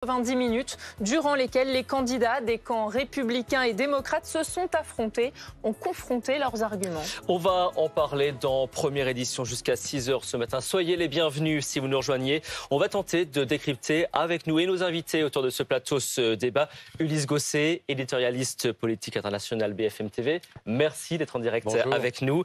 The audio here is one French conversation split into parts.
90 minutes durant lesquelles les candidats des camps républicains et démocrates se sont affrontés, ont confronté leurs arguments. On va en parler dans première édition jusqu'à 6h ce matin. Soyez les bienvenus si vous nous rejoignez. On va tenter de décrypter avec nous et nos invités autour de ce plateau ce débat. Ulysse Gosset, éditorialiste politique international BFM TV. Merci d'être en direct avec nous.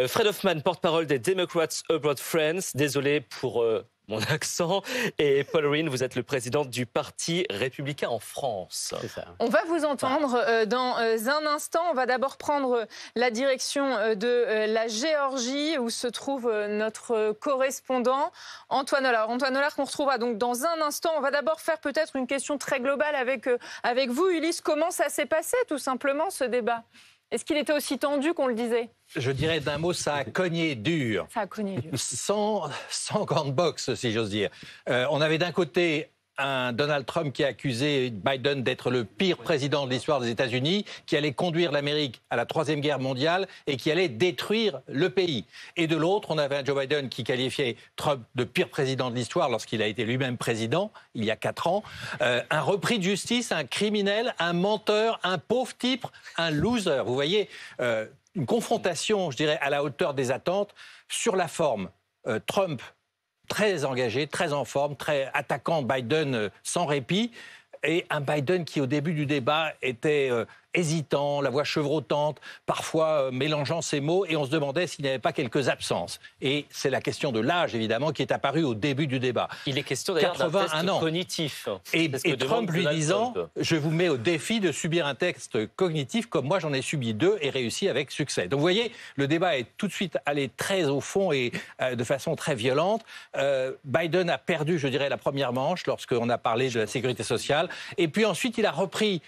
Fred Hoffman, porte-parole des Democrats Abroad Friends. Désolé pour mon accent. Et Paul Ryan, vous êtes le président du Parti républicain en France. C'est ça. On va vous entendre dans un instant. On va d'abord prendre la direction de la Géorgie où se trouve notre correspondant Antoine Hollard. Antoine Hollard qu'on retrouvera donc dans un instant. On va d'abord faire peut-être une question très globale avec vous, Ulysse. Comment ça s'est passé tout simplement ce débat ? Est-ce qu'il était aussi tendu qu'on le disait ? Je dirais d'un mot, ça a cogné dur. Ça a cogné dur. Sans gants de boxe, si j'ose dire. On avait d'un côté un Donald Trump qui a accusé Biden d'être le pire président de l'histoire des États-Unis, qui allait conduire l'Amérique à la Troisième Guerre mondiale et qui allait détruire le pays. Et de l'autre, on avait un Joe Biden qui qualifiait Trump de pire président de l'histoire lorsqu'il a été lui-même président, il y a 4 ans. Un repris de justice, un criminel, un menteur, un pauvre type, un loser. Vous voyez, une confrontation, je dirais, à la hauteur des attentes. Sur la forme, Trump très engagé, très en forme, très attaquant Biden sans répit. Et un Biden qui, au début du débat, était hésitant, la voix chevrotante, parfois mélangeant ses mots, et on se demandait s'il n'y avait pas quelques absences. Et c'est la question de l'âge, évidemment, qui est apparue au début du débat. Il est question d'ailleurs d'un test cognitif. Et Trump lui disant, je vous mets au défi de subir un test cognitif comme moi j'en ai subi 2 et réussi avec succès. Donc vous voyez, le débat est tout de suite allé très au fond et de façon très violente. Biden a perdu, je dirais, la première manche lorsqu'on a parlé de la sécurité sociale. Et puis ensuite, il a repris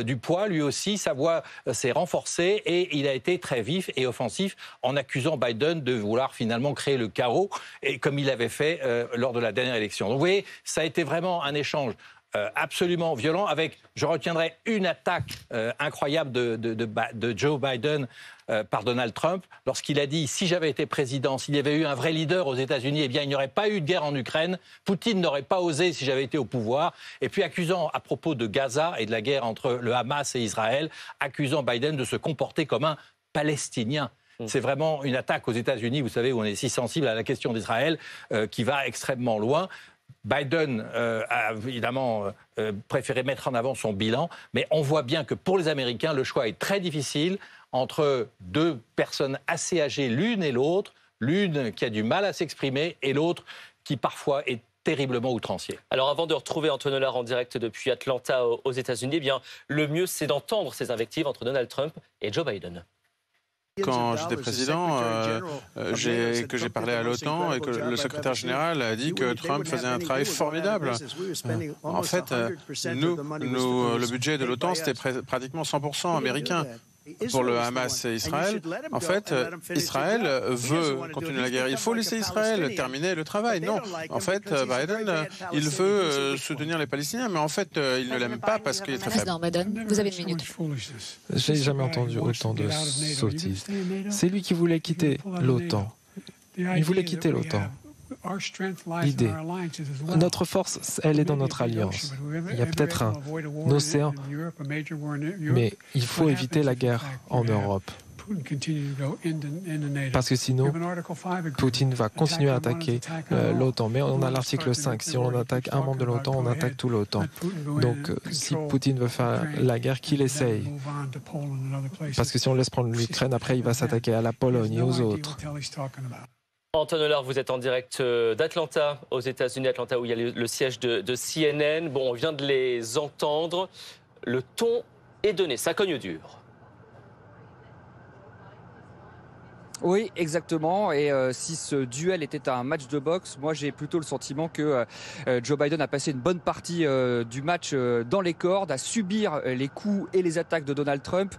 du poids, lui aussi. Sa voix s'est renforcée et il a été très vif et offensif en accusant Biden de vouloir finalement créer le chaos, et comme il l'avait fait lors de la dernière élection. Donc vous voyez, ça a été vraiment un échange absolument violent avec, je retiendrai, une attaque incroyable de Joe Biden par Donald Trump lorsqu'il a dit, si j'avais été président, s'il y avait eu un vrai leader aux États-Unis, eh bien il n'y aurait pas eu de guerre en Ukraine, Poutine n'aurait pas osé si j'avais été au pouvoir. Et puis accusant à propos de Gaza et de la guerre entre le Hamas et Israël, accusant Biden de se comporter comme un Palestinien. C'est vraiment une attaque aux États-Unis, vous savez, où on est si sensible à la question d'Israël, qui va extrêmement loin. Biden a évidemment préféré mettre en avant son bilan, mais on voit bien que pour les Américains, le choix est très difficile entre 2 personnes assez âgées l'une et l'autre, l'une qui a du mal à s'exprimer et l'autre qui parfois est terriblement outrancier. Alors avant de retrouver Antoine Hollard en direct depuis Atlanta aux États-Unis, eh bien, le mieux c'est d'entendre ces invectives entre Donald Trump et Joe Biden. Quand j'étais président, que j'ai parlé à l'OTAN et que le secrétaire général a dit que Trump faisait un travail formidable. En fait, le budget de l'OTAN, c'était pratiquement 100% américain. Pour le Hamas et Israël, en fait, Israël veut continuer la guerre. Il faut laisser Israël terminer le travail. Non, en fait, Biden, il veut soutenir les Palestiniens, mais en fait, il ne l'aime pas parce qu'il est très faible. Président Biden, vous avez une minute. J'ai jamais entendu autant de sottises. C'est lui qui voulait quitter l'OTAN. Il voulait quitter l'OTAN. L'idée, notre force, elle est dans notre alliance. Il y a peut-être un océan, mais il faut éviter la guerre en Europe. Parce que sinon, Poutine va continuer à attaquer l'OTAN. Mais on a l'article 5. Si on attaque un membre de l'OTAN, on attaque tout l'OTAN. Donc, si Poutine veut faire la guerre, qu'il essaye. Parce que si on laisse prendre l'Ukraine, après, il va s'attaquer à la Pologne et aux autres. Antoine Hollard, vous êtes en direct d'Atlanta, aux États-Unis, Atlanta, où il y a le siège de CNN. Bon, on vient de les entendre. Le ton est donné, ça cogne dur. Oui, exactement. Et si ce duel était un match de boxe, moi j'ai plutôt le sentiment que Joe Biden a passé une bonne partie du match dans les cordes, à subir les coups et les attaques de Donald Trump.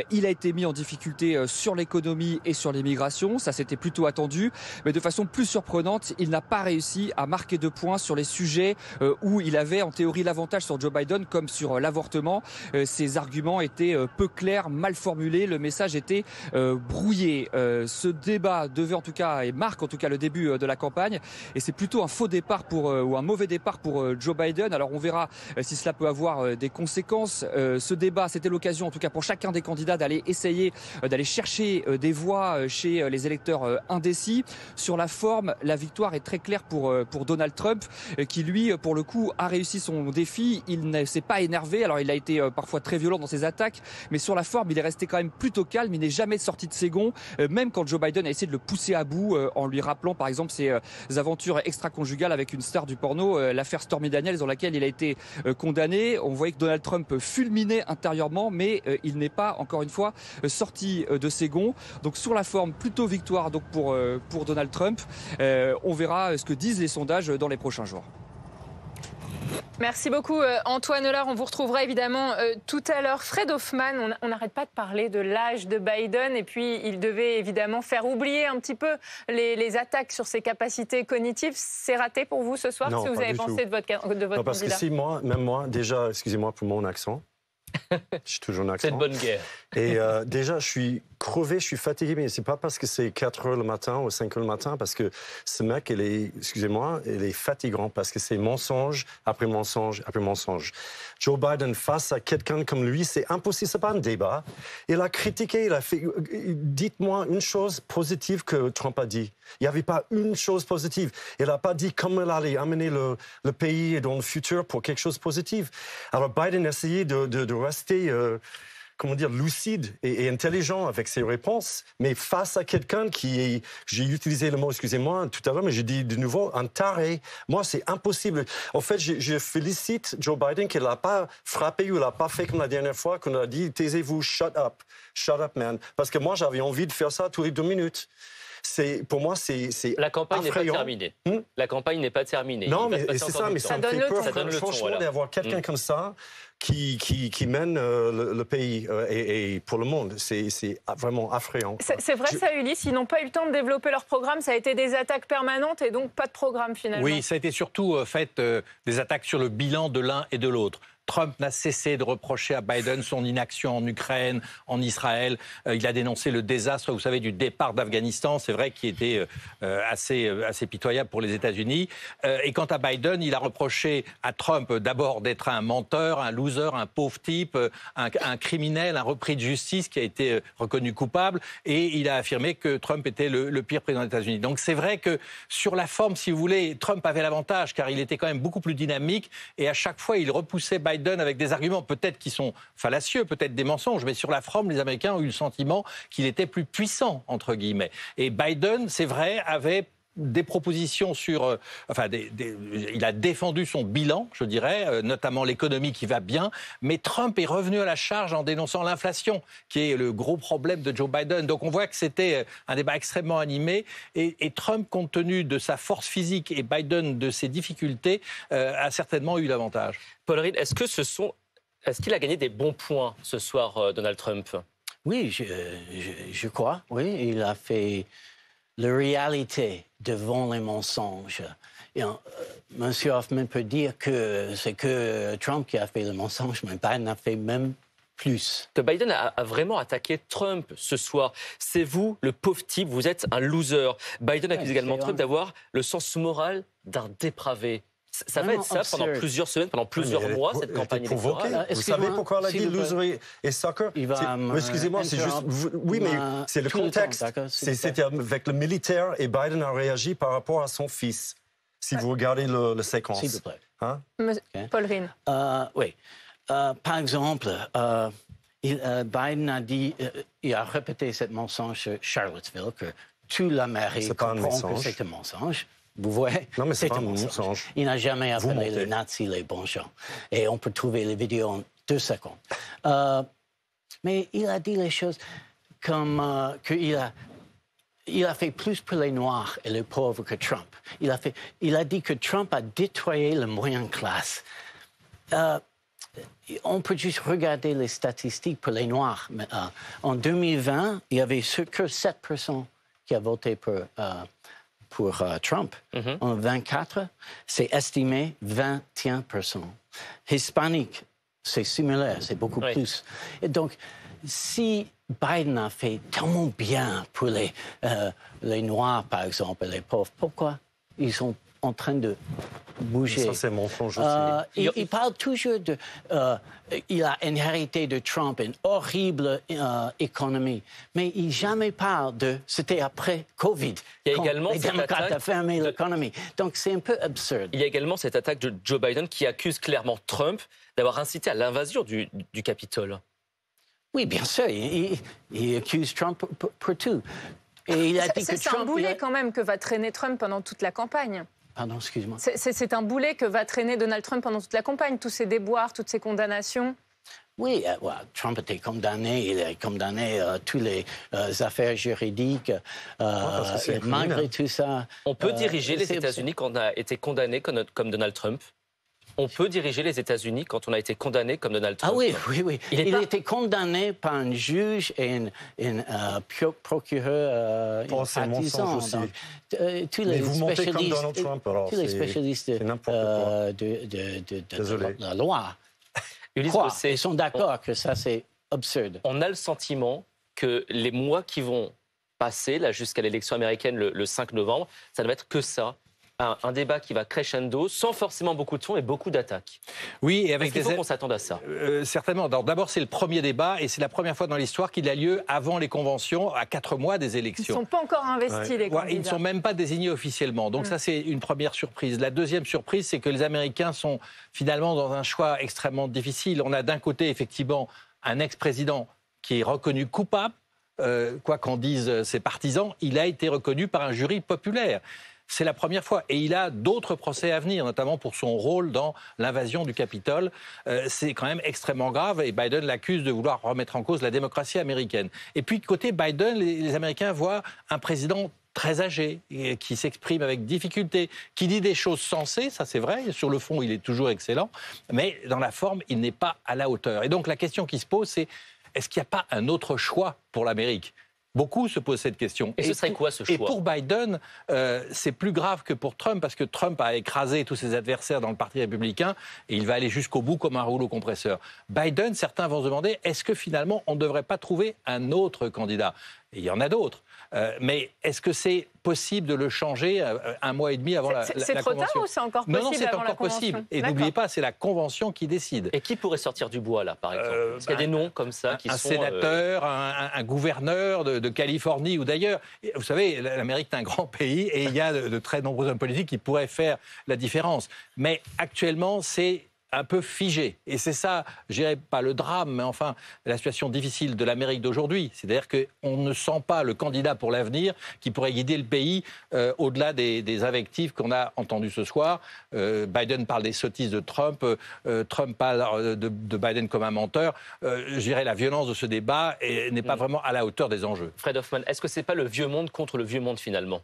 Il a été mis en difficulté sur l'économie et sur l'immigration. Ça, c'était plutôt attendu. Mais de façon plus surprenante, il n'a pas réussi à marquer de points sur les sujets où il avait en théorie l'avantage sur Joe Biden, comme sur l'avortement. Ses arguments étaient peu clairs, mal formulés. Le message était brouillé. ce débat devait en tout cas et marque en tout cas le début de la campagne, et c'est plutôt un faux départ ou un mauvais départ pour Joe Biden. Alors on verra si cela peut avoir des conséquences. Ce débat, c'était l'occasion en tout cas pour chacun des candidats d'aller essayer d'aller chercher des voix chez les électeurs indécis. Sur la forme, la victoire est très claire pour Donald Trump, qui lui pour le coup a réussi son défi. Il ne s'est pas énervé, alors il a été parfois très violent dans ses attaques, mais sur la forme il est resté quand même plutôt calme. Il n'est jamais sorti de ses gonds, même quand Joe Biden a essayé de le pousser à bout en lui rappelant par exemple ses aventures extra-conjugales avec une star du porno, l'affaire Stormy Daniels, dans laquelle il a été condamné. On voyait que Donald Trump fulminait intérieurement, mais il n'est pas encore une fois sorti de ses gonds. Donc sur la forme, plutôt victoire donc pour Donald Trump. On verra ce que disent les sondages dans les prochains jours. Merci beaucoup Antoine Hollard. On vous retrouvera évidemment tout à l'heure. Fred Hoffman, on n'arrête pas de parler de l'âge de Biden, et puis il devait évidemment faire oublier un petit peu les attaques sur ses capacités cognitives. C'est raté pour vous ce soir? Non, ce que vous avez pensé de votre non, parce candidat? que si même moi, déjà, excusez-moi pour mon accent. J'ai toujours un accent. C'est une bonne guerre. Et déjà, je suis crevé, je suis fatigué, mais c'est pas parce que c'est 4 heures le matin ou 5 heures le matin, parce que ce mec, excusez-moi, il est fatigant, parce que c'est mensonge après mensonge après mensonge. Joe Biden, face à quelqu'un comme lui, c'est impossible, c'est pas un débat. Il a critiqué, il a fait... Dites-moi une chose positive que Trump a dit. Il n'y avait pas une chose positive. Il n'a pas dit comment il allait amener le pays dans le futur pour quelque chose de positif. Alors Biden essayait de rester... comment dire, lucide et intelligent avec ses réponses, mais face à quelqu'un qui est, j'ai utilisé le mot, excusez-moi, tout à l'heure, mais je dis de nouveau, un taré. Moi, c'est impossible. En fait, je félicite Joe Biden qu'il n'a pas frappé ou il n'a pas fait comme la dernière fois, qu'on a dit, taisez-vous, shut up, man. Parce que moi, j'avais envie de faire ça tous les 2 minutes. Pour moi, c'est la campagne n'est pas effrayant. terminée. La campagne n'est pas terminée. Non, mais c'est ça, mais ça me fait peur, franchement, voilà. d'avoir quelqu'un comme ça qui mène le pays et pour le monde. C'est vraiment effrayant. C'est vrai ça, Ulysse, ils n'ont pas eu le temps de développer leur programme, ça a été des attaques permanentes et donc pas de programme finalement. Oui, ça a été surtout des attaques sur le bilan de l'un et de l'autre. Trump n'a cessé de reprocher à Biden son inaction en Ukraine, en Israël. Il a dénoncé le désastre, vous savez, du départ d'Afghanistan, c'est vrai, qui était assez pitoyable pour les États-Unis. Et quant à Biden, il a reproché à Trump d'abord d'être un menteur, un loser, un pauvre type, un criminel, un repris de justice qui a été reconnu coupable. Et il a affirmé que Trump était le pire président des États-Unis. Donc c'est vrai que sur la forme, si vous voulez, Trump avait l'avantage car il était quand même beaucoup plus dynamique et à chaque fois, il repoussait Biden avec des arguments peut-être qui sont fallacieux, peut-être des mensonges, mais sur la forme, les Américains ont eu le sentiment qu'il était plus puissant, entre guillemets. Et Biden, c'est vrai, avait des propositions sur... il a défendu son bilan, je dirais, notamment l'économie qui va bien, mais Trump est revenu à la charge en dénonçant l'inflation, qui est le gros problème de Joe Biden. Donc on voit que c'était un débat extrêmement animé, et Trump, compte tenu de sa force physique, et Biden de ses difficultés, a certainement eu l'avantage. Paul Reed, est-ce qu'il a gagné des bons points ce soir, Donald Trump? Oui, je crois. Oui, il a fait la réalité devant les mensonges. Et, Monsieur Hoffman peut dire que c'est que Trump qui a fait le mensonge, mais Biden a fait même plus. Que Biden a vraiment attaqué Trump ce soir. C'est vous, le pauvre type, vous êtes un loser. Biden accuse également Trump d'avoir le sens moral d'un dépravé. Ça va être ça pendant plusieurs semaines, pendant plusieurs mois, cette campagne électorale. Vous savez pourquoi elle a dit loser et soccer? Excusez-moi, c'est juste... Oui, mais c'est le contexte. C'était avec le militaire et Biden a réagi par rapport à son fils. Si vous regardez le séquence. S'il vous plaît. Hein? Paul Reed. Oui. Par exemple, Biden a dit... il a répété cette mensonge sur Charlottesville, que toute l'Amérique comprend que c'est un mensonge. Vous voyez? Non, mais c'est pas un mensonge. Il n'a jamais appelé les nazis les bons gens. Et on peut trouver les vidéos en 2 secondes. Mais il a dit les choses comme qu'il a fait plus pour les Noirs et les pauvres que Trump. Il a dit que Trump a détruit la moyenne classe. On peut juste regarder les statistiques pour les Noirs. En 2020, il y avait que 7% qui a voté pour Trump. En 2024, c'est estimé 21%. Hispanique, c'est similaire, c'est beaucoup plus. Et donc, si Biden a fait tellement bien pour les Noirs, par exemple, les pauvres. Pourquoi ils sont en train de bouger? Ça, c'est mensonge aussi. Il parle toujours de... il a hérité de Trump une horrible économie. Mais il jamais parle de... C'était après Covid. Il y a également les démocrates ont fermé l'économie. Donc, c'est un peu absurde. Il y a également cette attaque de Joe Biden qui accuse clairement Trump d'avoir incité à l'invasion du Capitole. Oui, bien sûr. Il accuse Trump pour tout. Et il a dit que c'est Trump, un boulet quand même que va traîner Trump pendant toute la campagne. Pardon, excuse-moi. C'est un boulet que va traîner Donald Trump pendant toute la campagne, tous ces déboires, toutes ces condamnations. Oui, Trump était condamné, il est condamné toutes les affaires juridiques. Malgré tout ça... On peut diriger les États-Unis quand on a été condamné comme Donald Trump. On peut diriger les États-Unis quand on a été condamné comme Donald Trump. Ah oui. Il a été condamné par un juge et un procureur partisan. Tous les spécialistes de la loi ils sont d'accord que ça, c'est absurde. On a le sentiment que les mois qui vont passer, là, jusqu'à l'élection américaine le 5 novembre, ça ne va être que ça. Un débat qui va crescendo, sans forcément beaucoup de sons et beaucoup d'attaques. Oui, et avec il faut qu'on s'attende à ça. Certainement. D'abord, c'est le premier débat et c'est la première fois dans l'histoire qu'il a lieu avant les conventions, à 4 mois des élections. Ils ne sont pas encore investis, les candidats. Ils ne sont même pas désignés officiellement. Donc ça, c'est une première surprise. La deuxième surprise, c'est que les Américains sont finalement dans un choix extrêmement difficile. On a d'un côté, effectivement, un ex-président qui est reconnu coupable. Quoi qu'en disent ses partisans, il a été reconnu par un jury populaire. C'est la première fois. Et il a d'autres procès à venir, notamment pour son rôle dans l'invasion du Capitole. C'est quand même extrêmement grave et Biden l'accuse de vouloir remettre en cause la démocratie américaine. Et puis, côté Biden, les Américains voient un président très âgé, qui s'exprime avec difficulté, qui dit des choses sensées, ça c'est vrai, sur le fond il est toujours excellent, mais dans la forme il n'est pas à la hauteur. Et donc la question qui se pose c'est, est-ce qu'il n'y a pas un autre choix pour l'Amérique ? Beaucoup se posent cette question. Et ce serait quoi ce choix ? Et pour Biden, c'est plus grave que pour Trump, parce que Trump a écrasé tous ses adversaires dans le Parti républicain, et il va aller jusqu'au bout comme un rouleau compresseur. Biden, certains vont se demander, est-ce que finalement on ne devrait pas trouver un autre candidat ? Et il y en a d'autres. Mais est-ce que c'est possible de le changer un mois et demi avant la convention ? C'est trop tard ou c'est encore possible? Non, c'est encore possible. Et n'oubliez pas, c'est la convention qui décide. Et qui pourrait sortir du bois, là, par exemple ? Est-ce qu'il y a des noms comme ça qui sont... Un sénateur, un gouverneur de Californie ou d'ailleurs. Vous savez, l'Amérique est un grand pays et il y a de très nombreux hommes politiques qui pourraient faire la différence. Mais actuellement, c'est un peu figé. Et c'est ça, je dirais pas le drame, mais enfin la situation difficile de l'Amérique d'aujourd'hui. C'est-à-dire qu'on ne sent pas le candidat pour l'avenir qui pourrait guider le pays au-delà des invectives qu'on a entendues ce soir. Biden parle des sottises de Trump, Trump parle de Biden comme un menteur. Je dirais la violence de ce débat n'est pas vraiment à la hauteur des enjeux. Fred Hoffman, est-ce que c'est pas le vieux monde contre le vieux monde finalement ?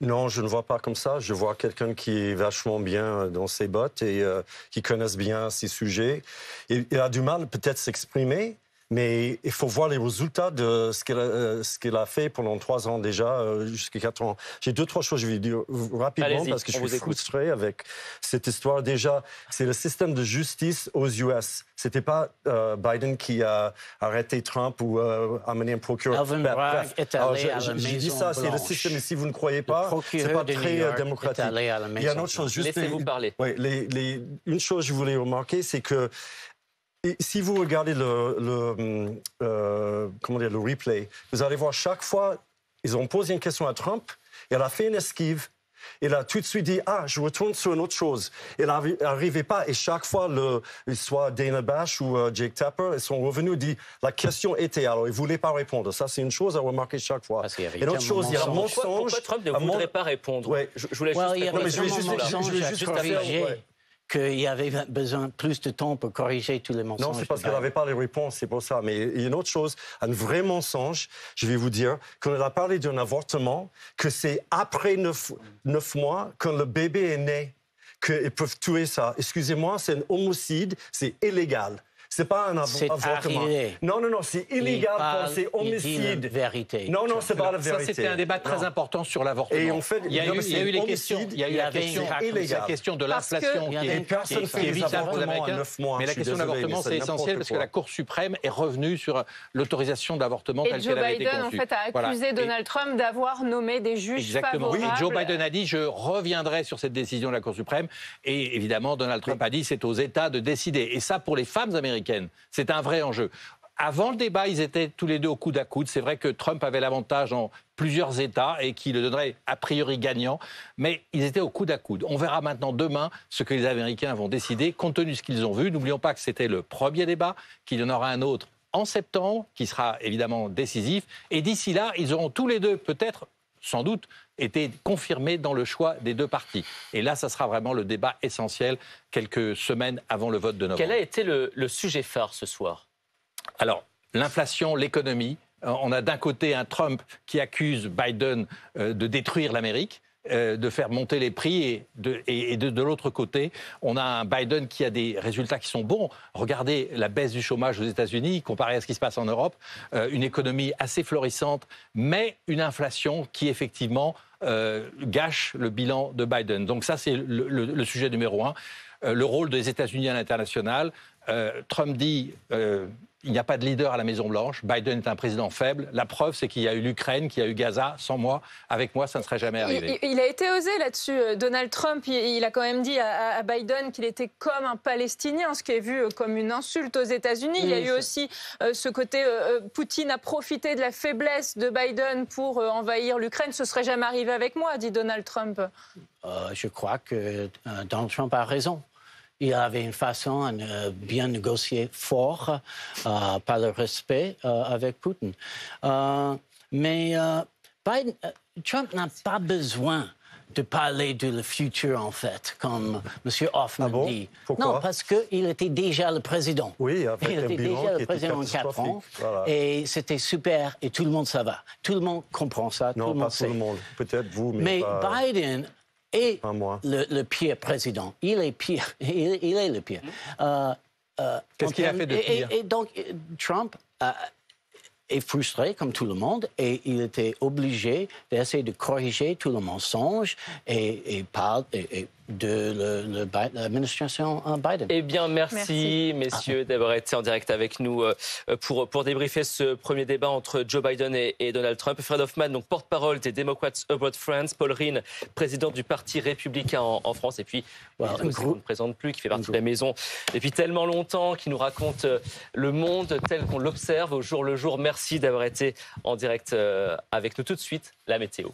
Non, je ne vois pas comme ça. Je vois quelqu'un qui est vachement bien dans ses bottes et qui connaisse bien ces sujets. Il a du mal peut-être s'exprimer, mais il faut voir les résultats de ce qu'il a fait pendant 3 ans déjà, jusqu'à 4 ans. J'ai 2-3 choses, je vais dire rapidement, parce que je suis frustré avec cette histoire. Déjà, c'est le système de justice aux US. C'était pas Biden qui a arrêté Trump ou amené un procureur. Alvin Bragg est allé à la Maison J'ai dit ça, c'est le système. Et si vous ne croyez pas, c'est pas très démocratique. Il y a une autre chose. Laissez-vous parler. Oui, une chose que je voulais remarquer, c'est que si vous regardez le replay, vous allez voir chaque fois, ils ont posé une question à Trump, et elle a fait une esquive. Il a tout de suite dit « Ah, je retourne sur une autre chose ». Il n'arrivait pas. Et chaque fois, soit Dana Bash ou Jake Tapper, ils sont revenus et dit « La question était… » Alors, ils ne voulaient pas répondre. Ça, c'est une chose à remarquer chaque fois. Et l'autre chose, il y a un mensonge… Pourquoi Trump ne voudrait pas répondre ? Ouais, je voulais juste corriger qu'il y avait besoin de plus de temps pour corriger tous les mensonges. Non, c'est parce qu'elle n'avait pas les réponses, c'est pour ça. Mais il y a une autre chose, un vrai mensonge, je vais vous dire, quand elle a parlé d'un avortement, que c'est après 9 mois, quand le bébé est né, qu'ils peuvent tuer ça. Excusez-moi, c'est un homicide, c'est illégal. C'est pas un avortement. Non, c'est illégal, c'est homicide. Vérité. Non, c'est pas la vérité. Ça, c'était un débat très important sur l'avortement. Et en fait, il y a eu les questions. Il y a eu la question de l'inflation qui est vitale pour les Américains. Mais la question de l'avortement, c'est essentiel parce que la Cour suprême est revenue sur l'autorisation de l'avortement telle qu'elle avait été conçue. Et Joe Biden, en fait, a accusé Donald Trump d'avoir nommé des juges favorables. Oui, Joe Biden a dit « je reviendrai sur cette décision de la Cour suprême ». Et évidemment, Donald Trump a dit « c'est aux États de décider ». Et ça, pour les femmes américaines, c'est un vrai enjeu. Avant le débat, ils étaient tous les deux au coude à coude. C'est vrai que Trump avait l'avantage dans plusieurs États et qui le donnerait a priori gagnant, mais ils étaient au coude à coude. On verra maintenant demain ce que les Américains vont décider, compte tenu de ce qu'ils ont vu. N'oublions pas que c'était le premier débat, qu'il y en aura un autre en septembre, qui sera évidemment décisif. Et d'ici là, ils auront tous les deux, peut-être, sans doute, été confirmés dans le choix des deux partis. Et là, ça sera vraiment le débat essentiel, quelques semaines avant le vote de novembre. Quel a été le sujet phare ce soir ? Alors, l'inflation, l'économie. On a d'un côté un Trump qui accuse Biden de détruire l'Amérique, de faire monter les prix, et de l'autre côté, on a un Biden qui a des résultats qui sont bons. Regardez la baisse du chômage aux États-Unis comparé à ce qui se passe en Europe, une économie assez florissante, mais une inflation qui effectivement gâche le bilan de Biden. Donc ça, c'est le sujet numéro un. Le rôle des États-Unis à l'international. Trump dit il n'y a pas de leader à la Maison-Blanche. Biden est un président faible. La preuve, c'est qu'il y a eu l'Ukraine, qu'il y a eu Gaza. Sans moi, avec moi, ça ne serait jamais arrivé. Il a été osé là-dessus. Donald Trump, il a quand même dit à Biden qu'il était comme un Palestinien, ce qui est vu comme une insulte aux États-Unis. Il y a eu aussi ce côté Poutine a profité de la faiblesse de Biden pour envahir l'Ukraine. Ce ne serait jamais arrivé avec moi, dit Donald Trump. Je crois que Donald Trump a raison. Il avait une façon de bien négocier fort par le respect avec Poutine. Mais Trump n'a pas besoin de parler de le futur, en fait, comme M. Hoffman dit. Pourquoi? Non, parce qu'il était déjà le président. Oui, avec il était déjà le président en 4 ans. Voilà. Et c'était super, et tout le monde ça va. Tout le monde comprend ça, non, tout le monde pas sait. tout le monde. Peut-être vous, mais pas... Biden... Et le pire président. Il est pire. Il est le pire. Qu'est-ce qu'il a fait de pire? Et donc, Trump est frustré, comme tout le monde, et il était obligé d'essayer de corriger tout le mensonge et parle de l'administration Biden. Eh bien, merci. Messieurs, d'avoir été en direct avec nous pour débriefer ce premier débat entre Joe Biden et Donald Trump. Fred Hoffman, donc porte-parole des Democrats Abroad France, Paul Rehn, président du Parti républicain en France, et puis qu'on ne présente plus, qui fait partie de la maison depuis tellement longtemps, qui nous raconte le monde tel qu'on l'observe au jour le jour. Merci d'avoir été en direct avec nous. Tout de suite, la météo.